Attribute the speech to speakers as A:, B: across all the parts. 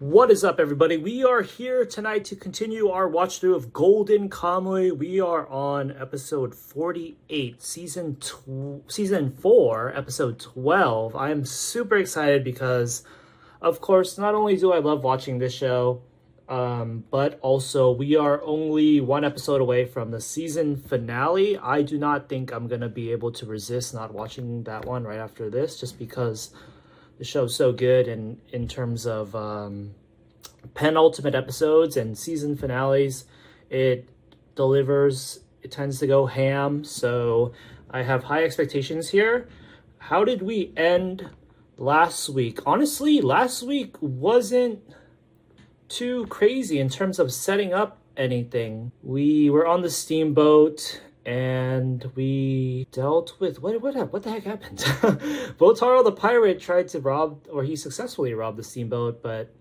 A: What is up, everybody? We are here tonight to continue our watch through of Golden Kamuy. We are on episode 48, season 4, episode 12. I am super excited because, of course, not only do I love watching this show, but also we are only one episode away from the season finale. I do not think I'm going to be able to resist not watching that one right after this, just because the show's so good, and in terms of penultimate episodes and season finales, it delivers. It tends to go ham, so I have high expectations here. How did we end last week? Honestly, last week wasn't too crazy in terms of setting up anything. We were on the steamboat and we dealt with what the heck happened? Botaro the pirate tried to rob, or he successfully robbed the steamboat, but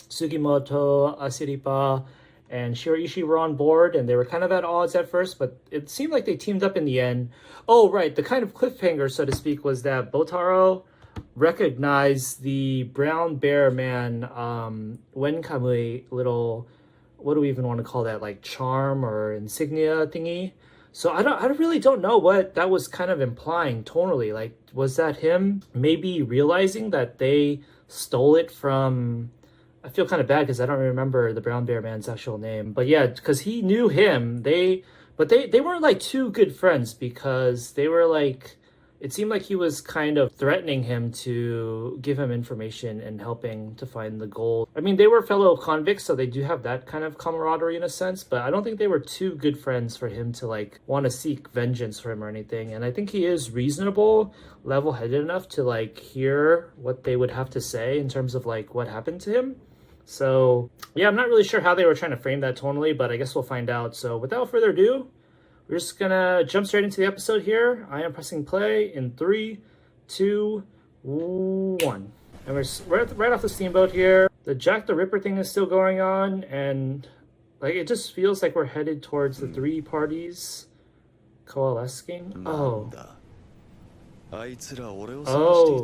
A: Sugimoto, Asiripa, and Shiraishi were on board, and they were kind of at odds at first, but it seemed like they teamed up in the end. Oh, right, the kind of cliffhanger, so to speak, was that Botaro recognized the brown bear man, when Kamuy little, what do we even want to call that, like charm or insignia thingy. So I really don't know what that was kind of implying tonally. Like, was that him maybe realizing that they stole it from, I feel kind of bad because I don't remember the brown bear man's actual name, but yeah, because he knew him. They weren't like too good friends, because they were like, it seemed like he was kind of threatening him to give him information and helping to find the gold. I mean, they were fellow convicts, so they do have that kind of camaraderie in a sense, but I don't think they were too good friends for him to like want to seek vengeance for him or anything. And I think he is reasonable, level-headed enough to like hear what they would have to say in terms of like what happened to him. So yeah, I'm not really sure how they were trying to frame that tonally, but I guess we'll find out. So without further ado, we're just gonna jump straight into the episode here. I am pressing play in 3, 2, 1. And we're right off the steamboat here. The Jack the Ripper thing is still going on, and like it just feels like we're headed towards the three parties coalescing. Oh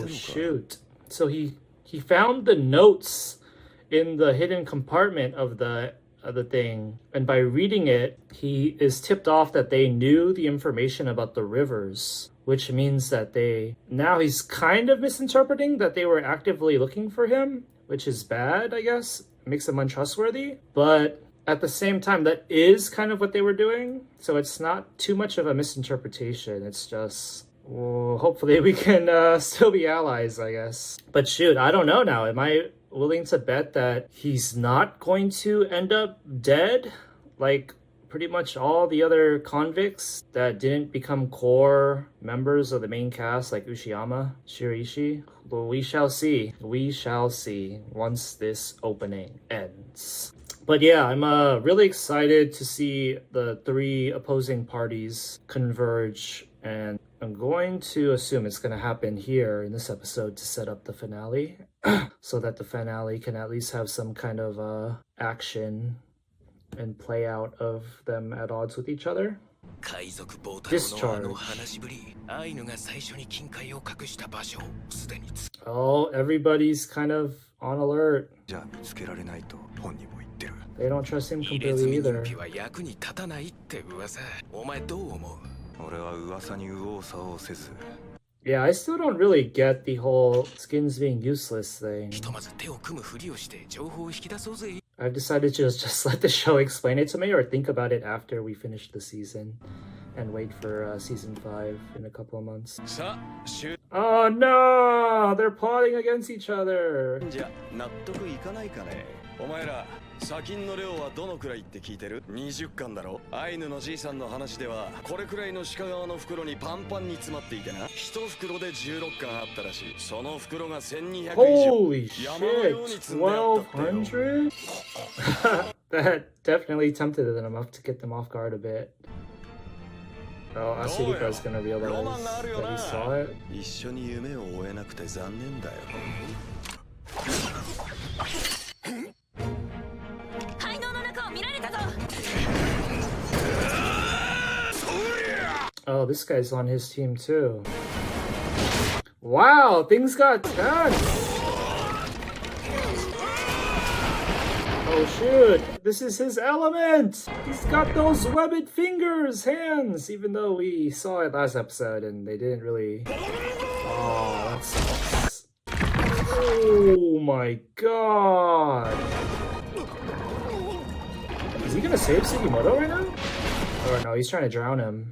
A: shoot. So he found the notes in the hidden compartment of the thing, and by reading it, he is tipped off that they knew the information about the rivers, which means that now he's kind of misinterpreting that they were actively looking for him, which is bad, I guess. It makes them untrustworthy, but at the same time, that is kind of what they were doing, so it's not too much of a misinterpretation. It's just, well, hopefully we can still be allies, I guess. But shoot, I don't know now. Am I willing to bet that he's not going to end up dead like pretty much all the other convicts that didn't become core members of the main cast, like Ushiyama, Shiraishi? Well, we shall see. We shall see once this opening ends. But yeah, I'm really excited to see the three opposing parties converge, and I'm going to assume it's going to happen here in this episode to set up the finale, so that the finale can at least have some kind of action and play out of them at odds with each other. Discharge. Oh, everybody's kind of on alert. They don't trust him completely either. Yeah, I still don't really get the whole skins being useless thing. I've decided to just let the show explain it to me, or think about it after we finish the season and wait for season 5 in a couple of months. Oh no! They're plotting against each other!
B: 砂金の量はどのくらいって聞いてる ?20 貫だろ。アイヌのじいさんの話ではこれくらいの鹿革の袋にパンパンに詰まっていてな、1袋で16貫あったらしい。その袋が1200以上。
A: Holy shit! 1200? That definitely tempted them enough to get them off guard a bit. Oh, Asirika's gonna realize that he saw it.
B: 一緒に夢を追えなくて残念だよ。
A: Oh, this guy's on his team too. Wow, things got tense. Oh shoot, this is his element! He's got those webbed fingers, hands, even though we saw it last episode and they didn't really... Oh, that sucks. Oh my god! Is he gonna save Sugimoto right now? Or no, he's trying to drown him.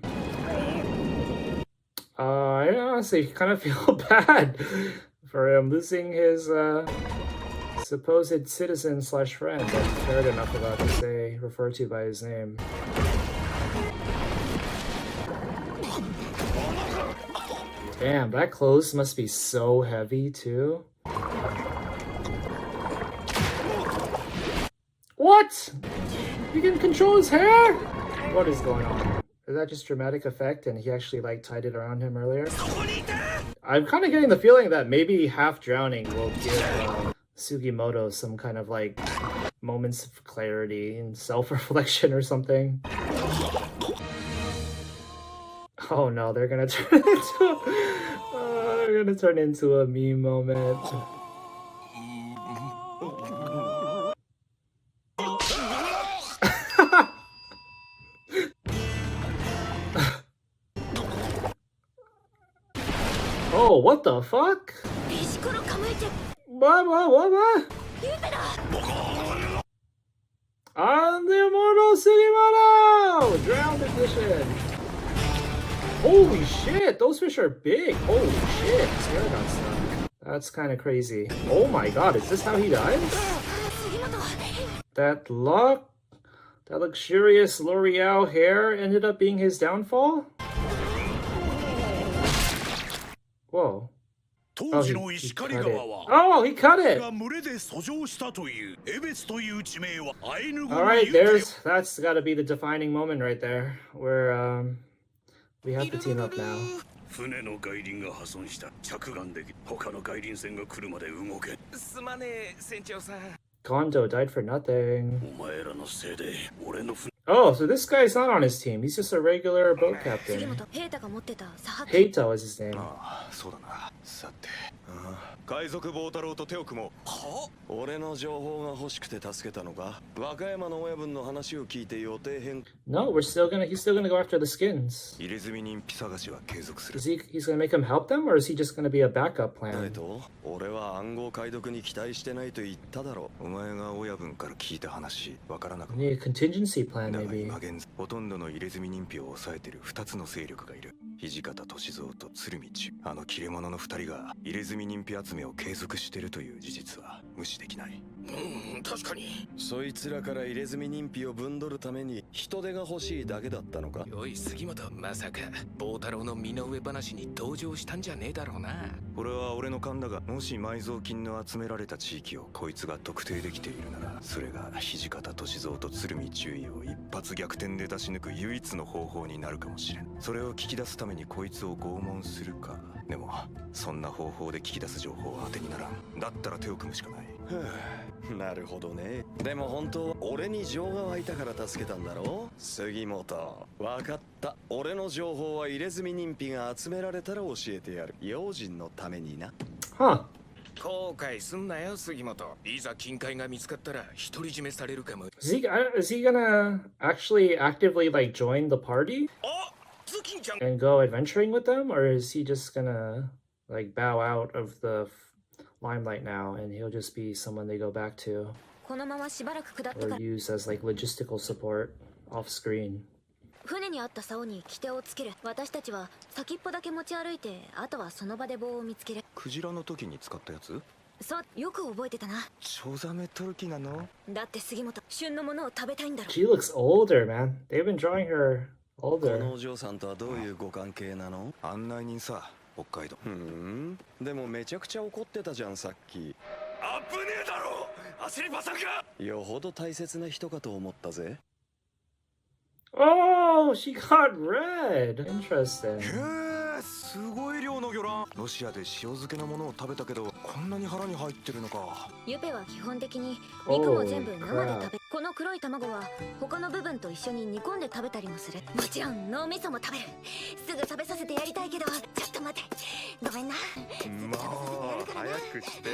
A: I honestly kind of feel bad for him losing his supposed citizen slash friend that he cared enough about to say, refer to by his name. Damn, that clothes must be so heavy too. What? You can control his hair? What is going on? Is that just dramatic effect and he actually like tied it around him earlier? I'm kind of getting the feeling that maybe half drowning will give Sugimoto some kind of like moments of clarity and self-reflection or something. Oh no, they're gonna turn into a meme moment. Oh, what the fuck? What? I'm the immortal Sugimoto! Drowned edition! Holy shit, those fish are big! Holy shit, that's kind of crazy. Oh my god, is this how he dies? That luxurious L'Oreal hair ended up being his downfall? Whoa. Oh, he cut it. Oh, he cut it! Alright, that's gotta be the defining moment right there, where, we have to team up now. Kondo died for nothing. Oh, so this guy's not on his team. He's just a regular boat captain. Heito is his name.
B: 海賊坊太郎と手を組もう。は？俺の情報が欲しくて助けたのか？和歌山の親分の話を聞いて予定変。
A: No, he's still gonna go after the skins.
B: 入れ墨人ピ探しは継続する。
A: He's gonna make him help them, or is he just gonna be a backup plan?
B: 俺は暗号解読に期待してないと言っただろう。お前が親分から聞いた話、わからなくない。
A: Need a contingency plan, maybe.
B: 今現在ほとんどの入れ墨人皮を抑えてる2つの勢力がいる。土方歳三と鶴見中、あの切れ者の2人が入れ墨人皮集めを継続しているという事実は無視できない。確かに。そいつらから入れ墨人皮を分取るために人手が欲しいだけだったのか。おい杉本、まさか坊太郎の身の上話に同情したんじゃねえだろうな。これは俺の勘だが、もし埋蔵金の集められた地域をこいつが特定できているなら、それが土方歳三と鶴見中尉を一発逆転で出し抜く唯一の方法になるかもしれん。それを聞き出すためにこいつを拷問するか。でもそんな方法で聞き出す情報は当てにならん。だったら手を組むしかない。なるほどね。でも本当は俺に情が湧いたから助けたんだろう。杉本、分かった。俺の情報は入れ墨人皮が集められたら教えてやる。用心のためにな。
A: Huh.
C: 後悔すんなよ杉本。いざ金塊が見つかったら独り占めされるかも。
A: Is he gonna actually actively like join the party and go adventuring with them, or is he just gonna like bow out of the limelight now and he'll just be someone they go back to or use as like logistical support off screen?
D: 船にあった竿に規定をつける。私たちは先っぽだけ持ち歩いて、あとはその場で棒を見つける。
B: クジラの時に使ったやつ？
D: そう、よく覚えてたな。
B: チョザメ取る気なの？
D: だって杉本、旬のものを食べたいんだろ。
A: She looks older, man. They've been drawing her
B: こ
A: older.
B: のお嬢さんとはどういうご関係なの？案内人さ、北海道。でもめちゃくちゃ怒ってたじゃんさっき。危ねえだろ！焦りばさか！よほど大切な人かと思ったぜ。
A: Oh, she got red. Interesting.
B: すごい量の魚卵。ロシアで塩漬けのものを食べたけど、こんなに腹に入ってるのか。
D: ユペは基本的に肉も全部生で食べ、この黒い卵は他の部分と一緒に煮込んで食べたりもする。もちろん脳みそも食べる。すぐ食べさせてやりたいけど、ちょっと待って、ごめんな。
B: もう早くして。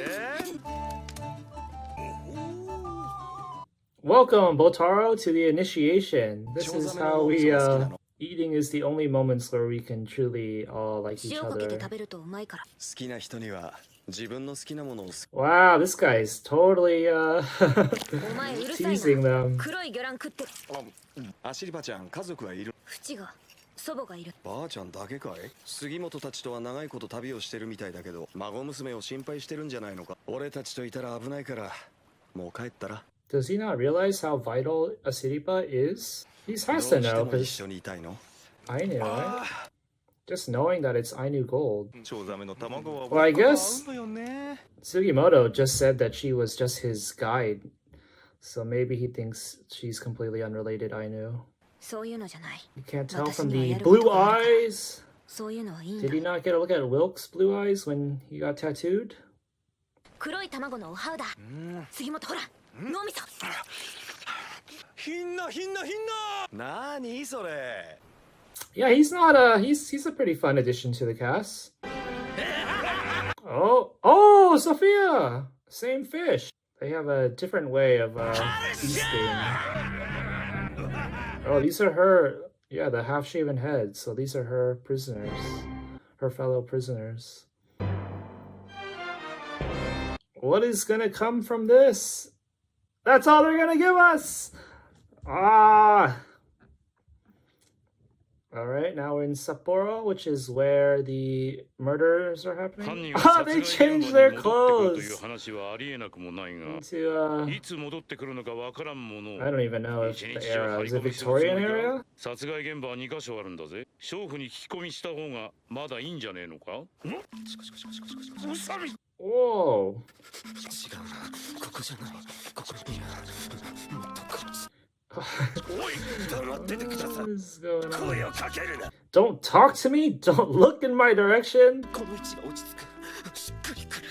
A: Welcome, Botaro, to the initiation. This is how we, eating is the only moments where we can truly all like each
D: 塩かけて
A: other.
D: 食べるとうまいから。
B: 好きな人には自分の好きなものを
A: Wow, this guy's totally,
D: お前うるさい
A: teasing
D: な。
A: them.
D: 黒い魚卵食って。
B: アシリバちゃん家族はいる
D: 縁が祖母がいる。
B: ばあちゃんだけかい杉本たちとは長いこと旅をしてるみたいだけど孫娘を心配してるんじゃないのか俺たちといたら危ないからもう帰ったら
A: Does he not realize how vital Asiripa is? He
B: ど
A: has
B: うして
A: to know,
B: も一
A: because
B: 緒にいたいの
A: Ainu, right? Just knowing that it's Ainu gold.
C: チョウザメの卵は
A: Well, I guess
C: 合うんだよね
A: Sugimoto just said that she was just his guide. So maybe he thinks she's completely unrelated Ainu.
D: そういうのじゃない。
A: You can't tell from
D: 私には
A: the
D: やること
A: blue
D: があるから。
A: eyes.
D: そういうのはいいん
A: Did
D: だ。
A: he not get a look at Wilk's blue eyes when he got tattooed?
D: 黒い卵のおはうだ。杉本ほら、脳みそ。
B: ひんなひんなひんななにそれ
A: Yeah, he's not he's a pretty fun addition to the cast. Oh, Sophia! Same fish. They have a different way of feasting. Oh, these are her, yeah, the half-shaven heads. So these are her prisoners, her fellow prisoners. What is gonna come from this? That's all they're gonna give us! Ah! Alright, now we're in Sapporo, which is where the murders are happening. Ah, they changed their clothes! Into, I don't even know if the era, is it Victorian era?
E: 殺害現場は2カ所あるんだぜ。娼婦に聞き込みした方がまだいいんじゃねえのか？宇佐美
A: Whoa!
C: 違うなここじゃないここにいるもっとこっち
A: What is going
C: 声
A: on?
C: をかけるな
A: Don't talk to me! Don't look in my direction!
C: この位置が落ち着くしっくりくる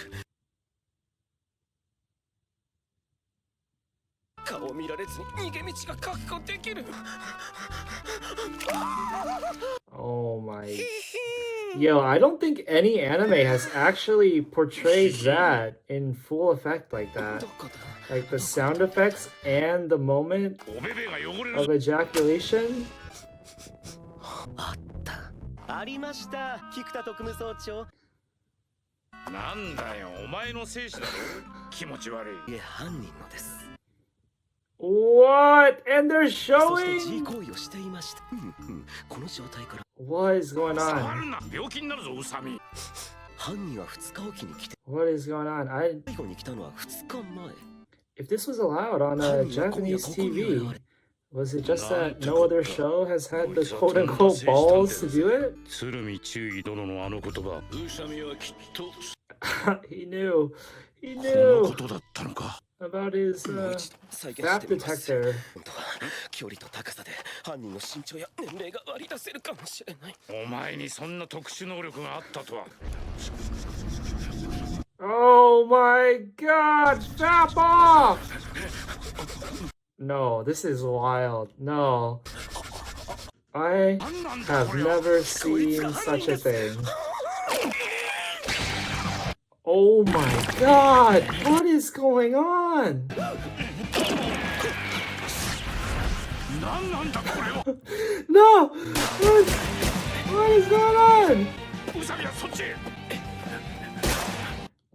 C: 顔を見られずに逃げ道が確保できる
A: Oh my. Yo, I don't think any anime has actually portrayed that in full effect like that.
C: どこだ
A: Like the sound effects and the moment
E: おべべが汚れる
A: of ejaculation.
C: あったありました菊田特務総長
E: なんだよお前の精子だろ気持ち悪い
C: いえ犯人のです
A: What? And they're
C: そして自
A: showing?
C: 行為をしていましたこの状態から
A: What is going
E: 触
A: on?
E: るな病気になるぞ宇佐美
C: 犯人は2日おきに来て
A: What is going on?
C: 最後に来たのは2日前
A: If this was allowed on a Japanese TV, was it just that no other show has had the quote-unquote balls to do it?
E: 鶴見忠義殿のあの言葉宇佐美はきっと
A: He knew. He
E: この
A: knew
E: ことだったのか
A: about his
C: もう一度再現
A: FAP
C: してみます
A: detector.
C: 本当は距離と高さで犯人の身長や年齢が割り出せるかもしれない
E: お前にそんな特殊能力があったとは
A: Oh my god! Stop off! No, this is wild. No. I have never seen such a thing. Oh my god! What is going on?
E: 何なんだこれは
A: No! What is going on?
E: 宇佐美はそっちへ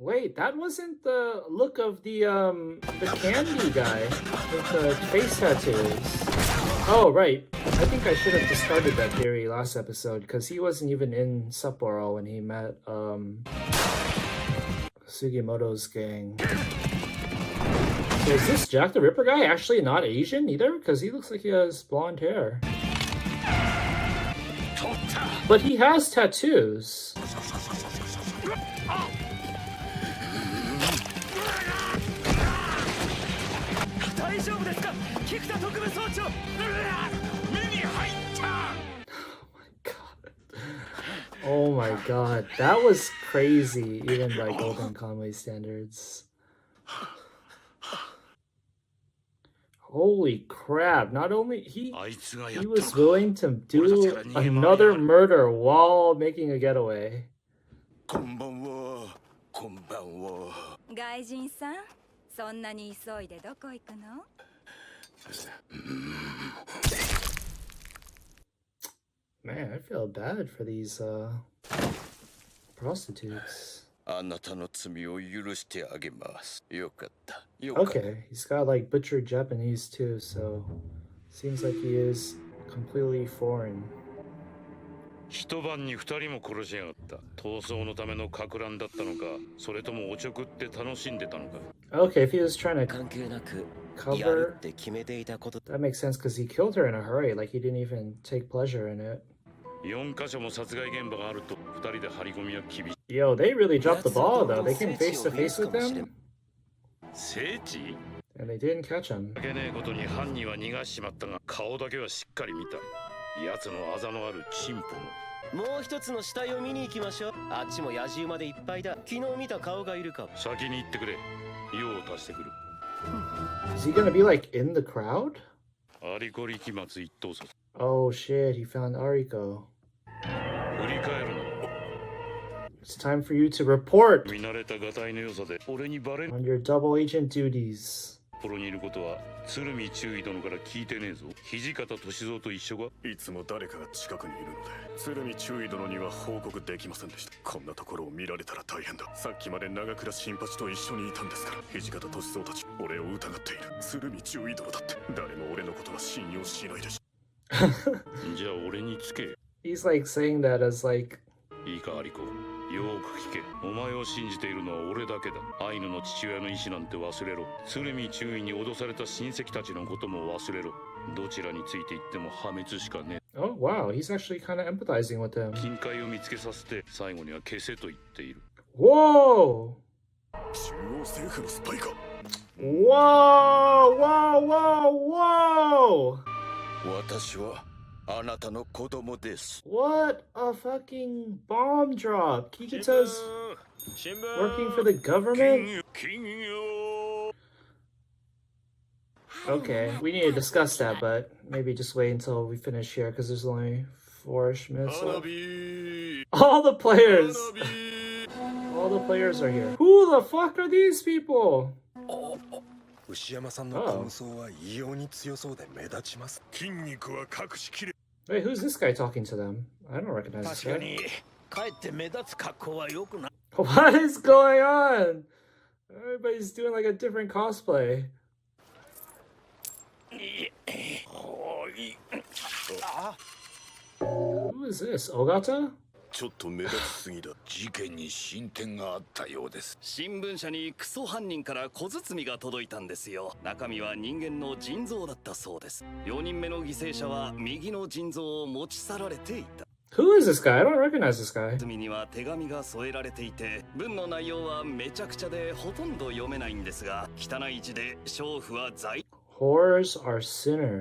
A: Wait, that wasn't the look of the candy guy with the face tattoos. Oh, right. I think I should have discarded that theory last episode because he wasn't even in Sapporo when he met Sugimoto's gang. So is this Jack the Ripper guy actually not Asian either? Because he looks like he has blonde hair. But he has tattoos. Oh my god, that was crazy, even by Golden Kamuy standards. Holy crap, not only he was willing to do another murder while making a getaway.
C: こんばんはこんばんは
F: 外人さん、そんなに急いでどこ行くの？
A: Man, I feel bad for these prostitutes.
B: あなたの罪を許してあげます。よかった。
A: Okay, he's got like butchered Japanese too, so seems like he is completely foreign.
E: 一晩に二人も殺しやがった。逃走のための撹乱だったのか、それともおちょくって楽しんでたのか。
A: Okay, if he was trying to
F: 関係なく
A: cover,
F: って決めていたこと
A: that makes sense because he killed her in a hurry. Like he didn't even take pleasure in it.
E: 4カ所も殺害現場があると二人で張り込みは厳しい。
A: Yo, they really dropped the ball though. They came face to face with him,
E: 聖地
A: and they didn't catch him.
E: いけねえことに犯人は逃がしちまったが、顔だけはしっかり見た。奴のあざのあるチンポも。
F: もう一つの死体を見に行きましょう。あっちも野獣までいっぱいだ。昨日見た顔がいるかも。
E: 先に行ってくれ。用を足してくる。
A: Is he gonna be like in the crowd?
E: アリコリ期末一等卒。
A: Oh shit, he found Ariko.
E: 振り返るな。
A: It's time for you to report
E: 見慣れたガタイの良さで俺にバレん。
A: on your double agent duties.
E: プロにいることは鶴見中尉殿から聞いてねえぞ。土方歳三と一緒か。
G: いつも誰かが近くにいるので鶴見中尉殿には報告できませんでした。こんなところを見られたら大変だ。さっきまで長倉新八と一緒にいたんですから。土方歳三たち俺を疑っている。鶴見中尉殿だって誰も俺のことは信用しないでしょ。
E: じゃあ俺につけ。
A: He's like saying that as like
E: いいかアリコ、よーく聞け。お前を信じているのは俺だけだ。アイヌの父親の意思なんて忘れろ。鶴見中尉に脅された親戚たちのことも忘れろ。どちらについていっても破滅しかねえ。
A: oh wow, he's actually kind of empathizing with him.
E: 金塊を見つけさせて最後には消せと言っている。
A: Whoa!
G: 中央政府のスパイか。
A: Whoa! Whoa! Whoa! Whoa!
B: 私はあなたの子供です。
A: What a fucking bomb drop! Kikuta's working for the government?
E: 金よ。
A: Okay, we need to discuss that, but maybe just wait until we finish here because there's only 4-ish minutes
G: 花
A: left.
G: 火
A: All the players!
G: 花火
A: All the players are here. Who the fuck are these people?
C: 牛山さんの感想は異様に強そうで目立ちます。
G: 筋肉は隠しきれ。
A: Wait, who's this guy talking to them? I don't recognize this
H: 確か
A: guy.
H: にかえって目立つ格好は良くない。
A: What is going on? Everybody's doing like a different cosplay. Who is this? Ogata?
G: ちょっと目立ちすぎだ。
H: 事件に進展があったようです。
I: 新聞社にクソ犯人から小包が届いたんですよ。中身は人間の腎臓だったそうです。4人目の犠牲者は右の腎臓を持ち去られていた。
A: Who is this guy? I don't recognize this guy.
I: 包みには手紙が添えられていて、文の内容はめちゃくちゃでほとんど読めないんですが、汚い字で娼婦は罪
A: Whores are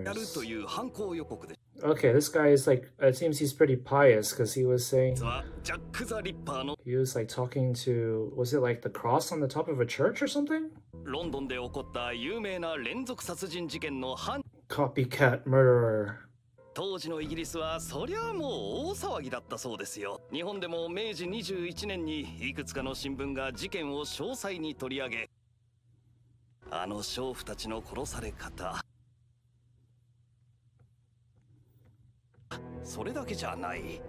I: やる
A: sinners.
I: という犯行予告で
A: Okay, this guy is like, it seems he's pretty pious because he was saying,
I: すはジャック・ザ・リッパーの
A: he was like talking to, was it like the cross on the top of a church or something?
I: ロンドンで起こった有名な連続殺人事件の犯
A: Copycat murderer.
I: 当時のイギリスはそりゃもう大騒ぎだったそうですよ。日本でも明治21年にいくつかの新聞が事件を詳細に取り上げ、あの娼婦たちの殺され方、それだけじゃない。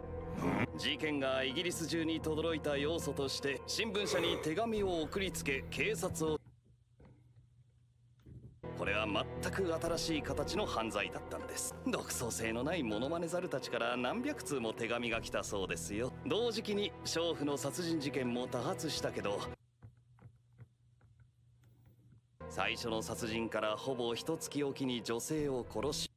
I: 事件がイギリス中に轟いた要素として新聞社に手紙を送りつけ警察を、これは全く新しい形の犯罪だったんです。独創性のないモノマネザルたちから何百通も手紙が来たそうですよ。同時期に娼婦の殺人事件も多発したけど、最初の殺人からほぼ一月おきに女性を殺し、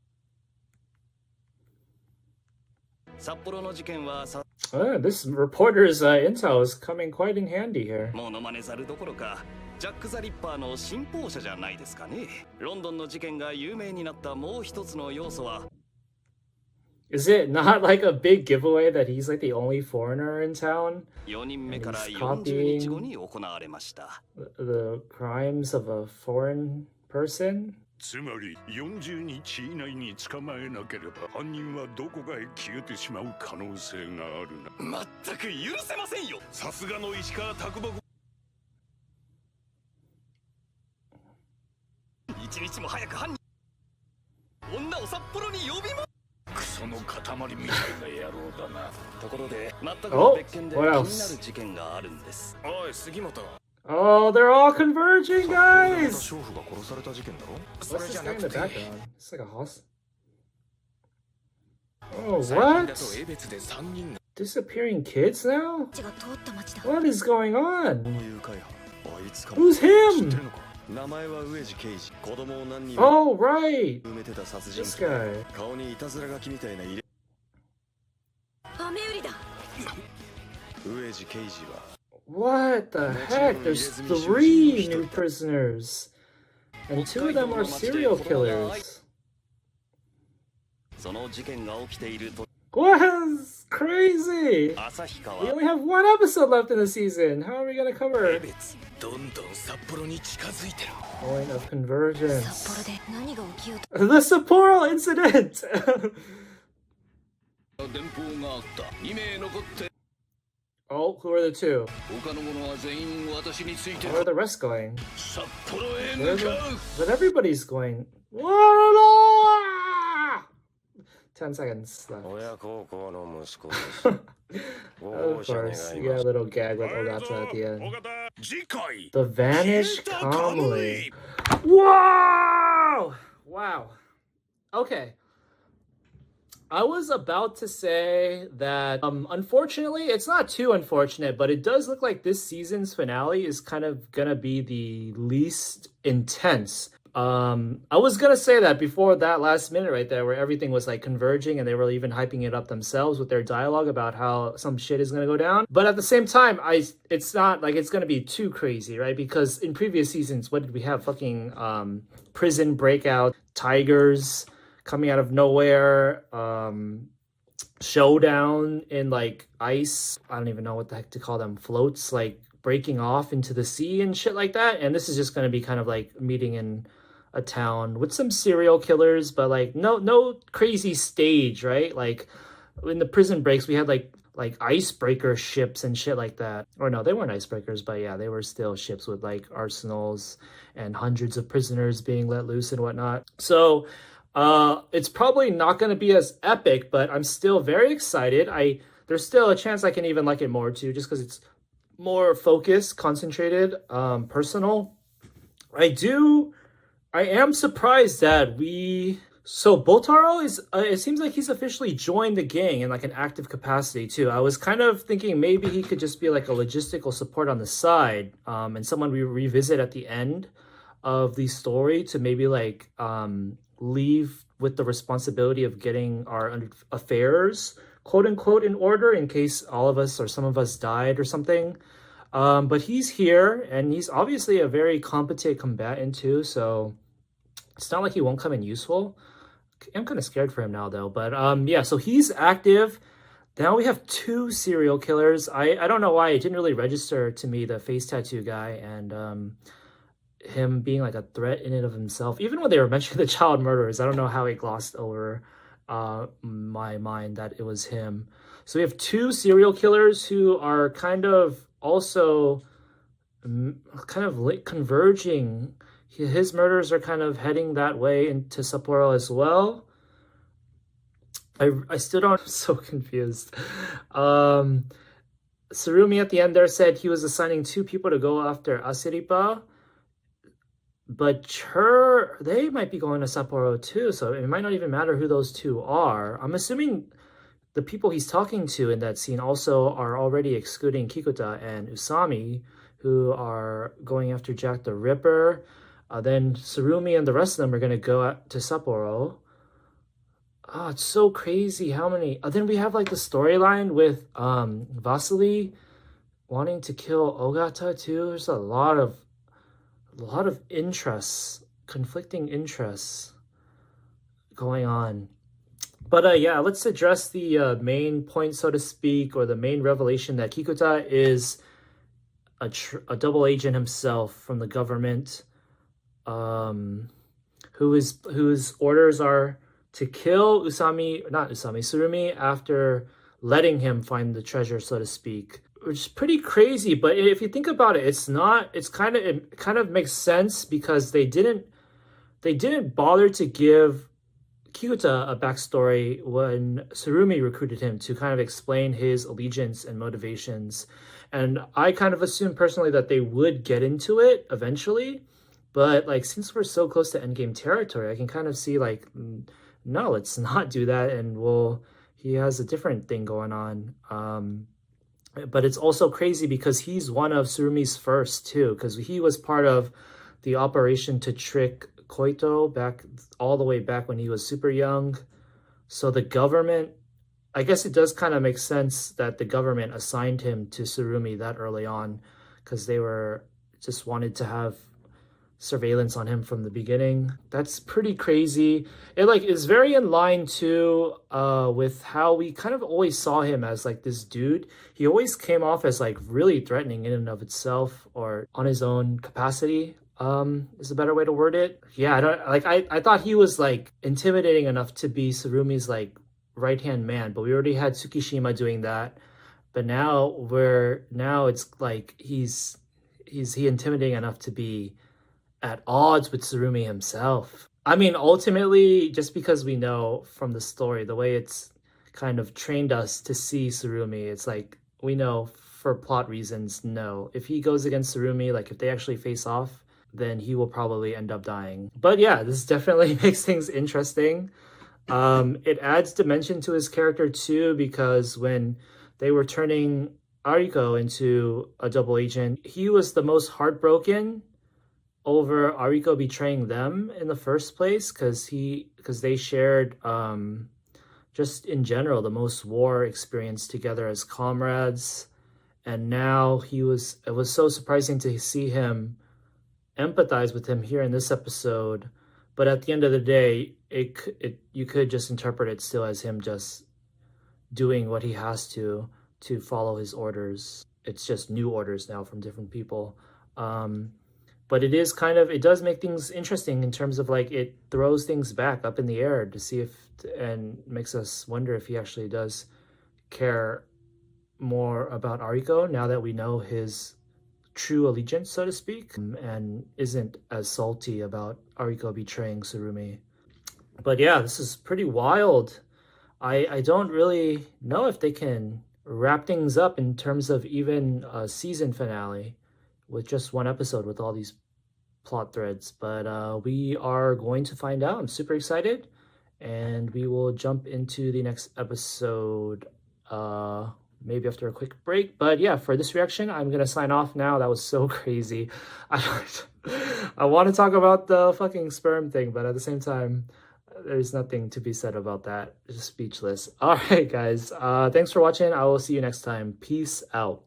I: 札幌の事件は
A: This reporter's intel is coming quite in handy here.
I: モノマネザルどころかジャック・ザ・リッパーの信奉者じゃないですかね。ロンドンの事件が有名になったもう一つの要素は、
A: Is it not like a big giveaway that he's like the only foreigner in town?
I: 4人目から
A: He's
I: 40日後に行われました。
A: The crimes of a foreign person?
E: つまり40日以内に捕まえなければ犯人はどこかへ消えてしまう可能性があるな。
I: 全く許せませんよ。
E: さすがの石川啄木。
I: 一日も早く犯人を札幌に呼びま
H: クソの塊みたいな野郎だな。
I: ところで全く
A: Oh,
I: の別件で気に
A: what
I: なる
A: else?
I: 事件があるんです。
C: おい杉本、
A: Oh, they're all converging, guys!
C: 娼婦が殺された事件だろ。そ
A: What's
C: れ
A: this
C: じゃ
A: thing
C: な
A: in
C: く
A: the
C: て
A: background? It's like a house. Oh,
C: 最近
A: what?
C: だと江別で3人が
A: Disappearing kids now?
D: 血が通った町だ。
A: What is going
B: こ
A: on?
B: の誘拐犯あいつか
A: Who's
B: 知って
A: him?
B: るのか。名前は上地刑事。子供を何人
A: Oh, right!
B: 埋めてた殺人
A: This
B: 鬼。
A: guy.
B: 顔にいたずら書きみたいな入れ。
D: 雨売りだ。
B: 上地刑事は
A: What the heck? There's 3 new prisoners. And 2 of them are serial killers.
I: その事件が起きていると
A: What is crazy?
I: 旭
A: We
I: 川
A: only have 1 episode left in the season. How are we gonna
C: 江
A: cover
C: 別どんどん札幌に近づいてる。
A: point of
D: 札
A: convergence?
D: 幌で何が起きようと。
A: The Sapporo incident!
H: 電報があった。2名残って
A: Oh, who are the 2?
H: 他の者は全員私について
A: Where are the rest going?
H: 札幌へ
A: Where
H: 向
A: the...
H: かう。
A: But everybody's going. 10 seconds left.
C: 親孝行の息子です。
A: Of course, you got a little gag with Ogata at the end.
H: 次回
A: The Vanished Kamuy. Whoa! Wow. Okay. I was about to say that, unfortunately, it's not too unfortunate, but it does look like this season's finale is kind of gonna be the least intense. I was gonna say that before that last minute right there where everything was like converging and they were even hyping it up themselves with their dialogue about how some shit is gonna go down. But at the same time, it's not like it's gonna be too crazy, right? Because in previous seasons, what did we have? Fucking prison breakout, tigers coming out of nowhere, showdown in like ice. I don't even know what the heck to call them, floats, like breaking off into the sea and shit like that. And this is just gonna be kind of like meeting in a town with some serial killers, but like no crazy stage, right? Like in the prison breaks, we had like icebreaker ships and shit like that. Or no, they weren't icebreakers, but yeah, they were still ships with like arsenals and hundreds of prisoners being let loose and whatnot. So it's probably not going to be as epic, but I'm still very excited. There's still a chance I can even like it more too, just because it's more focused, concentrated, personal. I am surprised that so Botaro is, it seems like he's officially joined the gang in like an active capacity too. I was kind of thinking maybe he could just be like a logistical support on the side, and someone we revisit at the end of the story to maybe like leave with the responsibility of getting our affairs quote unquote in order in case all of us or some of us died or something. But he's here and he's obviously a very competent combatant too, so it's not like he won't come in useful. I'm kind of scared for him now though, but yeah, so he's active. Now we have 2 serial killers. I don't know why it didn't really register to me, the face tattoo guy and him being like a threat in and of himself. Even when they were mentioning the child murderers, I don't know how it glossed over my mind that it was him. So we have 2 serial killers who are kind of also converging. His murders are kind of heading that way into Sapporo as well. I still don't, I'm so confused. Surumi at the end there said he was assigning 2 people to go after Asiripa, but they might be going to Sapporo too, so it might not even matter who those 2 are. I'm assuming the people he's talking to in that scene also are already excluding Kikuta and Usami, who are going after Jack the Ripper. Then Surumi and the rest of them are going to go to Sapporo. Oh, it's so crazy how many. Then we have like the storyline with Vasily wanting to kill Ogata too. There's a lot of interests, conflicting interests going on. But yeah, let's address the main point, so to speak, or the main revelation that Kikuta is a double agent himself from the government, whose orders are to kill Surumi after letting him find the treasure, so to speak. Which is pretty crazy, but if you think about it, it kind of makes sense because they didn't bother to give Kikuta a backstory when Surumi recruited him to kind of explain his allegiance and motivations. And I kind of assumed personally that they would get into it eventually. But like since we're so close to endgame territory, I can kind of see like, no, let's not do that. And he has a different thing going on. But it's also crazy because he's one of Surumi's first too, because he was part of the operation to trick Koito back all the way back when he was super young. So the government, I guess it does kind of make sense that the government assigned him to Surumi that early on, because they were just wanted to have surveillance on him from the beginning. That's pretty crazy. It like is very in line too with how we kind of always saw him as like this dude. He always came off as like really threatening in and of itself, or on his own capacity, is a better way to word it. Yeah, I thought he was like intimidating enough to be Surumi's like right hand man, but we already had Tsukishima doing that. But now it's like he's intimidating enough to be at odds with Surumi himself. I mean, ultimately, just because we know from the story, the way it's kind of trained us to see Surumi, it's like, we know for plot reasons, no. If he goes against Surumi, like if they actually face off, then he will probably end up dying. But yeah, this definitely makes things interesting. It adds dimension to his character too, because when they were turning Ariko into a double agent, he was the most heartbroken over Ariko betraying them in the first place, because they shared just in general the most war experience together as comrades. And now it was so surprising to see him empathize with him here in this episode. But at the end of the day, you could just interpret it still as him just doing what he has to follow his orders. It's just new orders now from different people. But it does make things interesting in terms of like it throws things back up in the air to see and makes us wonder if he actually does care more about Ariko now that we know his true allegiance, so to speak, and isn't as salty about Ariko betraying Surumi. But yeah, this is pretty wild. I don't really know if they can wrap things up in terms of even a season finale with just one episode with all these plot threads, but we are going to find out. I'm super excited, and we will jump into the next episode maybe after a quick break. But yeah, for this reaction, I'm gonna sign off now. That was so crazy. I want to talk about the fucking sperm thing, but at the same time, there's nothing to be said about that. Just speechless. All right, guys, thanks for watching. I will see you next time. Peace out.